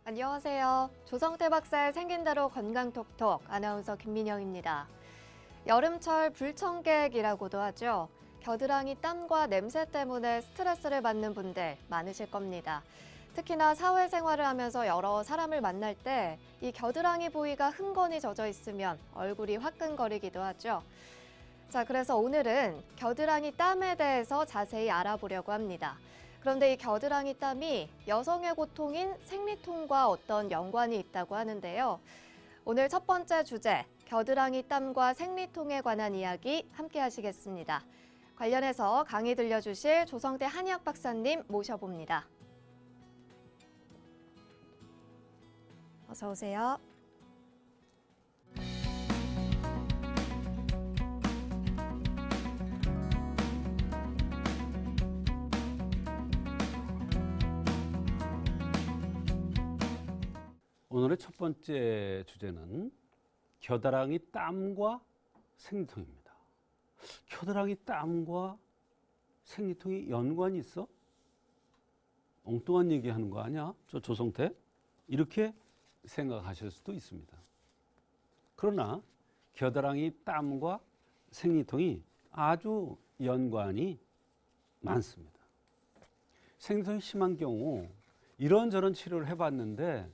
안녕하세요. 조성태 박사의 생긴 대로 건강톡톡 아나운서 김민영입니다. 여름철 불청객이라고도 하죠. 겨드랑이 땀과 냄새 때문에 스트레스를 받는 분들 많으실 겁니다. 특히나 사회생활을 하면서 여러 사람을 만날 때 이 겨드랑이 부위가 흥건히 젖어 있으면 얼굴이 화끈거리기도 하죠. 자, 그래서 오늘은 겨드랑이 땀에 대해서 자세히 알아보려고 합니다. 그런데 이 겨드랑이 땀이 여성의 고통인 생리통과 어떤 연관이 있다고 하는데요. 오늘 첫 번째 주제, 겨드랑이 땀과 생리통에 관한 이야기 함께 하시겠습니다. 관련해서 강의 들려주실 조성태 한의학 박사님 모셔봅니다. 어서 오세요. 오늘의 첫 번째 주제는 겨드랑이 땀과 생리통입니다. 겨드랑이 땀과 생리통이 연관이 있어? 엉뚱한 얘기하는 거 아니야? 저 조성태? 이렇게 생각하실 수도 있습니다. 그러나 겨드랑이 땀과 생리통이 아주 연관이 많습니다. 생리통이 심한 경우 이런저런 치료를 해봤는데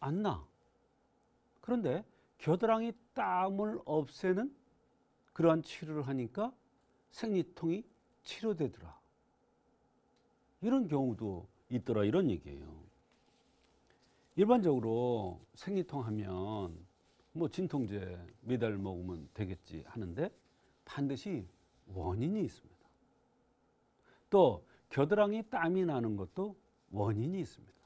안 나. 그런데 겨드랑이 땀을 없애는 그러한 치료를 하니까 생리통이 치료되더라. 이런 경우도 있더라, 이런 얘기예요. 일반적으로 생리통 하면 뭐 진통제 매달 먹으면 되겠지 하는데 반드시 원인이 있습니다. 또 겨드랑이 땀이 나는 것도 원인이 있습니다.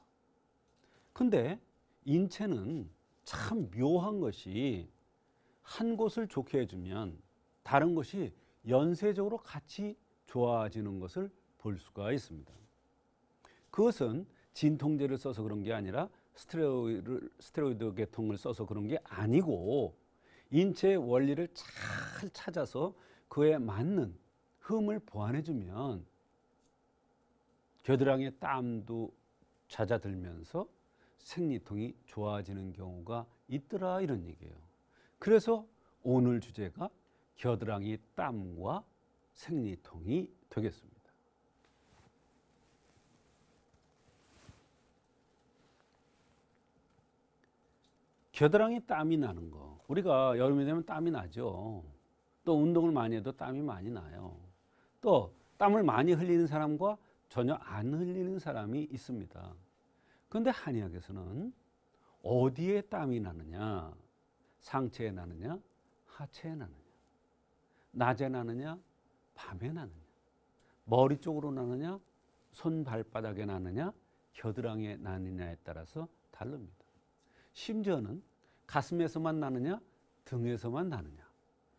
근데 인체는 참 묘한 것이 한 곳을 좋게 해주면 다른 것이 연쇄적으로 같이 좋아지는 것을 볼 수가 있습니다. 그것은 진통제를 써서 그런 게 아니라 스테로이드 계통을 써서 그런 게 아니고 인체의 원리를 잘 찾아서 그에 맞는 흠을 보완해주면 겨드랑이에 땀도 잦아들면서 생리통이 좋아지는 경우가 있더라, 이런 얘기예요. 그래서 오늘 주제가 겨드랑이 땀과 생리통이 되겠습니다. 겨드랑이 땀이 나는 거, 우리가 여름이 되면 땀이 나죠. 또 운동을 많이 해도 땀이 많이 나요. 또 땀을 많이 흘리는 사람과 전혀 안 흘리는 사람이 있습니다. 그런데 한의학에서는 어디에 땀이 나느냐, 상체에 나느냐, 하체에 나느냐, 낮에 나느냐, 밤에 나느냐, 머리 쪽으로 나느냐, 손 발바닥에 나느냐, 겨드랑이에 나느냐에 따라서 다릅니다. 심지어는 가슴에서만 나느냐, 등에서만 나느냐,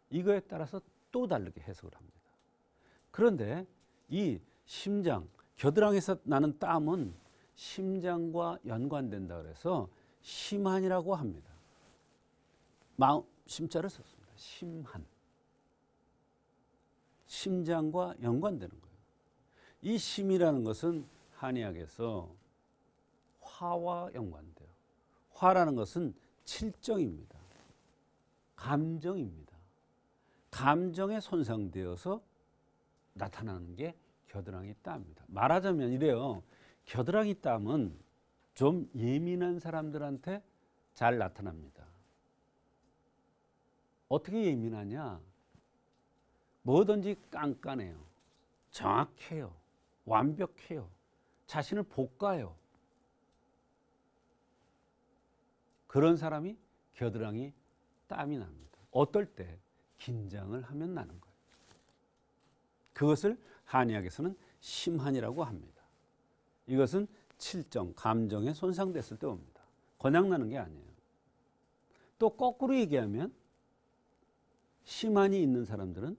이거에 따라서 또 다르게 해석을 합니다. 그런데 이 심장, 겨드랑이에서 나는 땀은 심장과 연관된다 그래서 심한이라고 합니다. 심자를 썼습니다. 심한. 심장과 연관되는 거예요. 이 심이라는 것은 한의학에서 화와 연관돼요. 화라는 것은 칠정입니다. 감정입니다. 감정에 손상되어서 나타나는 게 겨드랑이 땀입니다. 말하자면 이래요. 겨드랑이 땀은 좀 예민한 사람들한테 잘 나타납니다. 어떻게 예민하냐? 뭐든지 깐깐해요. 정확해요. 완벽해요. 자신을 볶아요. 그런 사람이 겨드랑이 땀이 납니다. 어떨 때? 긴장을 하면 나는 거예요. 그것을 한의학에서는 심한이라고 합니다. 이것은 칠정, 감정에 손상됐을 때 옵니다. 그냥 나는 게 아니에요. 또 거꾸로 얘기하면 심한이 있는 사람들은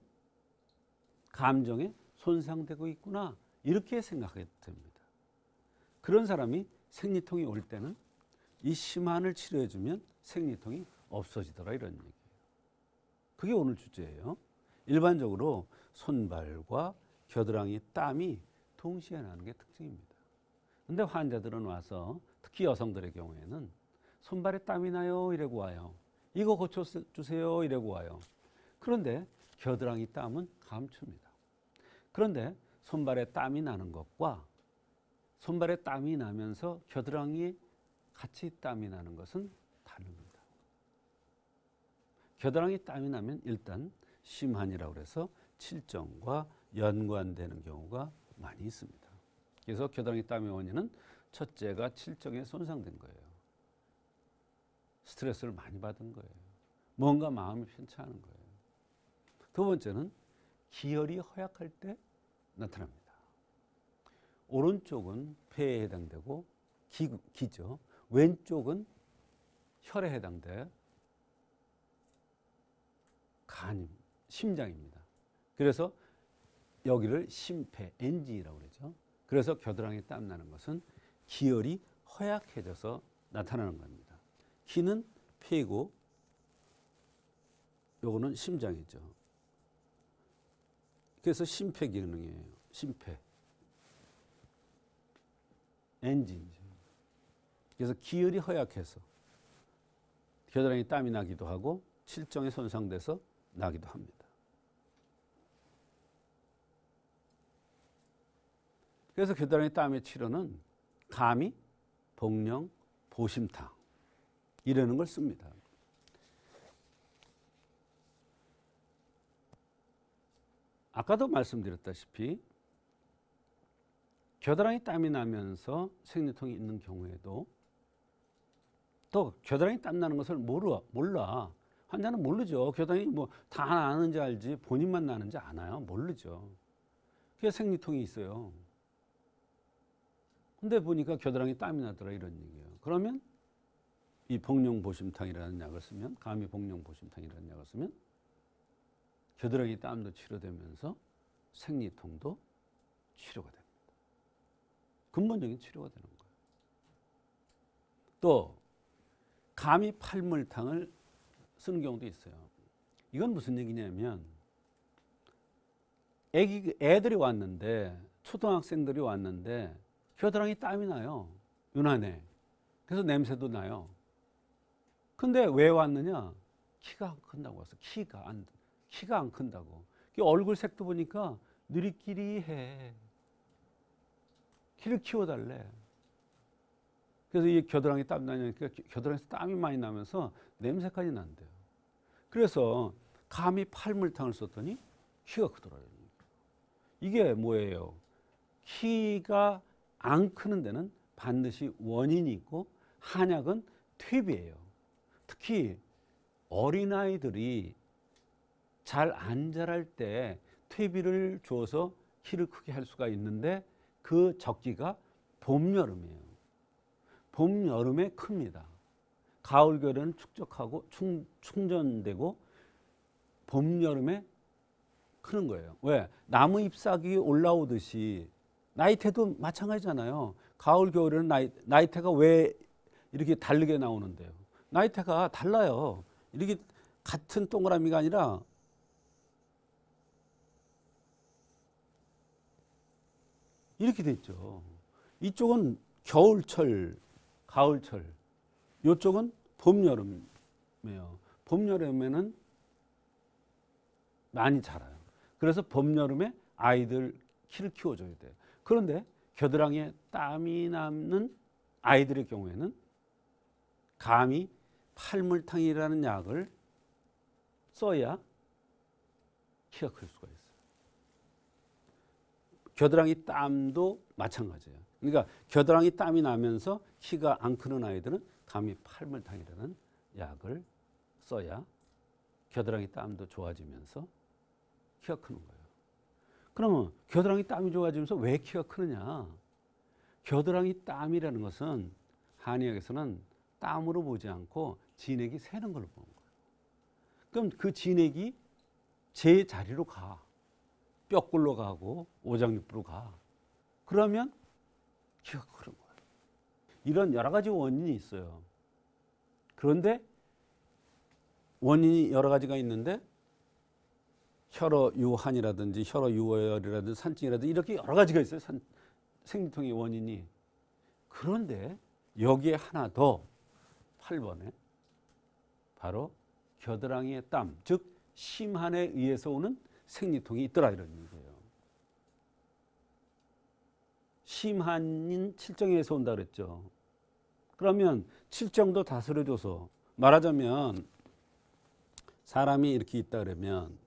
감정에 손상되고 있구나, 이렇게 생각하게 됩니다. 그런 사람이 생리통이 올 때는 이 심한을 치료해주면 생리통이 없어지더라, 이런 얘기예요. 그게 오늘 주제예요. 일반적으로 손발과 겨드랑이 땀이 동시에 나는 게 특징입니다. 근데 환자들은 와서 특히 여성들의 경우에는 손발에 땀이 나요 이러고 와요. 이거 고쳐주세요 이러고 와요. 그런데 겨드랑이 땀은 감춥니다. 그런데 손발에 땀이 나는 것과 손발에 땀이 나면서 겨드랑이에 같이 땀이 나는 것은 다릅니다. 겨드랑이 땀이 나면 일단 심한이라고 해서 칠정과 연관되는 경우가 많이 있습니다. 그래서 겨드랑이 땀의 원인은 첫째가 칠정에 손상된 거예요. 스트레스를 많이 받은 거예요. 뭔가 마음이 편찮은 거예요. 두 번째는 기혈이 허약할 때 나타납니다. 오른쪽은 폐에 해당되고 기죠. 왼쪽은 혈에 해당돼 간, 심장입니다. 그래서 여기를 심폐, 엔진이라고 그러죠. 그래서 겨드랑이 땀 나는 것은 기혈이 허약해져서 나타나는 겁니다. 기는 폐고 요거는 심장이죠. 그래서 심폐 기능이에요. 심폐. 엔진이죠. 그래서 기혈이 허약해서 겨드랑이 땀이 나기도 하고 칠정에 손상돼서 나기도 합니다. 그래서 겨드랑이 땀의 치료는 감이, 복령, 보심탕 이러는 걸 씁니다. 아까도 말씀드렸다시피 겨드랑이 땀이 나면서 생리통이 있는 경우에도 또 겨드랑이 땀 나는 것을 몰라. 환자는 모르죠. 겨드랑이 뭐 다 나는지 알지 본인만 나는지 아나요? 모르죠. 그래서 생리통이 있어요. 근데 보니까 겨드랑이 땀이 나더라 이런 얘기예요. 그러면 이 복령보심탕이라는 약을 쓰면 감이 복령보심탕이라는 약을 쓰면 겨드랑이 땀도 치료되면서 생리통도 치료가 됩니다. 근본적인 치료가 되는 거예요. 또 감이 팔물탕을 쓰는 경우도 있어요. 이건 무슨 얘기냐면 애들이 왔는데 초등학생들이 왔는데 겨드랑이 땀이 나요. 유난해. 그래서 냄새도 나요. 근데 왜 왔느냐? 키가 안 큰다고 왔어. 키가 안 큰다고. 얼굴 색도 보니까 느리끼리해. 키를 키워달래. 그래서 이 겨드랑이 땀 나니까 겨드랑이에서 땀이 많이 나면서 냄새까지 난대요. 그래서 감히 팔물탕을 썼더니 키가 크더라고요. 이게 뭐예요? 키가 안 크는 데는 반드시 원인이 있고 한약은 퇴비예요. 특히 어린아이들이 잘 안 자랄 때 퇴비를 줘서 키를 크게 할 수가 있는데 그 적기가 봄, 여름이에요. 봄, 여름에 큽니다. 가을, 겨울에는 축적하고 충전되고 봄, 여름에 크는 거예요. 왜? 나무 잎사귀 올라오듯이 나이테도 마찬가지잖아요. 가을, 겨울에는 나이테가 왜 이렇게 다르게 나오는데요? 나이테가 달라요. 이렇게 같은 동그라미가 아니라 이렇게 돼 있죠. 이쪽은 겨울철, 가을철. 이쪽은 봄, 여름이에요. 봄, 여름에는 많이 자라요. 그래서 봄, 여름에 아이들 키를 키워줘야 돼요. 그런데 겨드랑이에 땀이 나는 아이들의 경우에는 감히 팔물탕이라는 약을 써야 키가 클 수가 있어요. 겨드랑이 땀도 마찬가지예요. 그러니까 겨드랑이 땀이 나면서 키가 안 크는 아이들은 감히 팔물탕이라는 약을 써야 겨드랑이 땀도 좋아지면서 키가 크는 거예요. 그러면 겨드랑이 땀이 좋아지면서 왜 키가 크느냐? 겨드랑이 땀이라는 것은 한의학에서는 땀으로 보지 않고 진액이 새는 걸로 보는 거예요. 그럼 그 진액이 제 자리로 가. 뼈골로 가고 오장육부로 가. 그러면 키가 크는 거예요. 이런 여러 가지 원인이 있어요. 그런데 원인이 여러 가지가 있는데 혈어유한이라든지 혈어유혈이라든지 산증이라든지 이렇게 여러 가지가 있어요. 생리통의 원인이. 그런데 여기에 하나 더 8번에 바로 겨드랑이의 땀, 즉 심한에 의해서 오는 생리통이 있더라 이런 얘기예요. 심한인 칠정에서 온다 그랬죠. 그러면 칠정도 다스려줘서 말하자면 사람이 이렇게 있다 그러면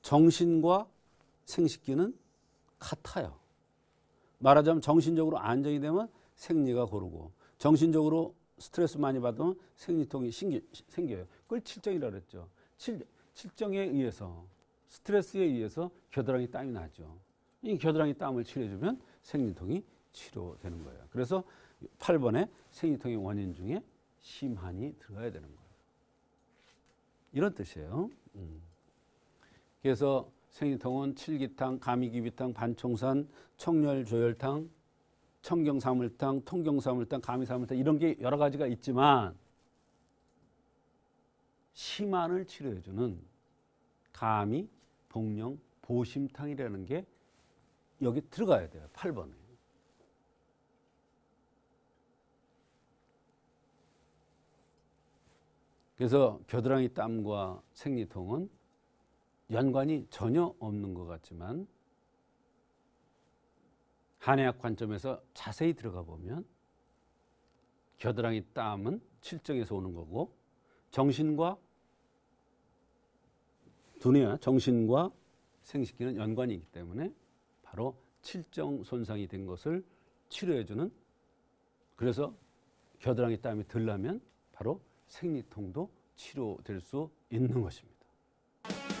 정신과 생식기는 같아요. 말하자면 정신적으로 안정이 되면 생리가 고르고 정신적으로 스트레스 많이 받으면 생리통이 생겨요. 그걸 칠정이라고 그랬죠. 칠정에 의해서 스트레스에 의해서 겨드랑이 땀이 나죠. 이 겨드랑이 땀을 치료해주면 생리통이 치료되는 거예요. 그래서 8번에 생리통의 원인 중에 심한이 들어가야 되는 거예요. 이런 뜻이에요. 그래서 생리통은 칠기탕, 가미기비탕, 반총산, 청열조혈탕, 청경사물탕, 통경사물탕, 가미사물탕 이런 게 여러 가지가 있지만 심한을 치료해주는 가미, 복령, 보심탕이라는 게 여기 들어가야 돼요. 8번에. 그래서 겨드랑이 땀과 생리통은 연관이 전혀 없는 것 같지만 한의학 관점에서 자세히 들어가 보면 겨드랑이 땀은 칠정에서 오는 거고 정신과 두뇌와 정신과 생식기는 연관이 있기 때문에 바로 칠정 손상이 된 것을 치료해주는, 그래서 겨드랑이 땀이 들려면 바로 생리통도 치료될 수 있는 것입니다.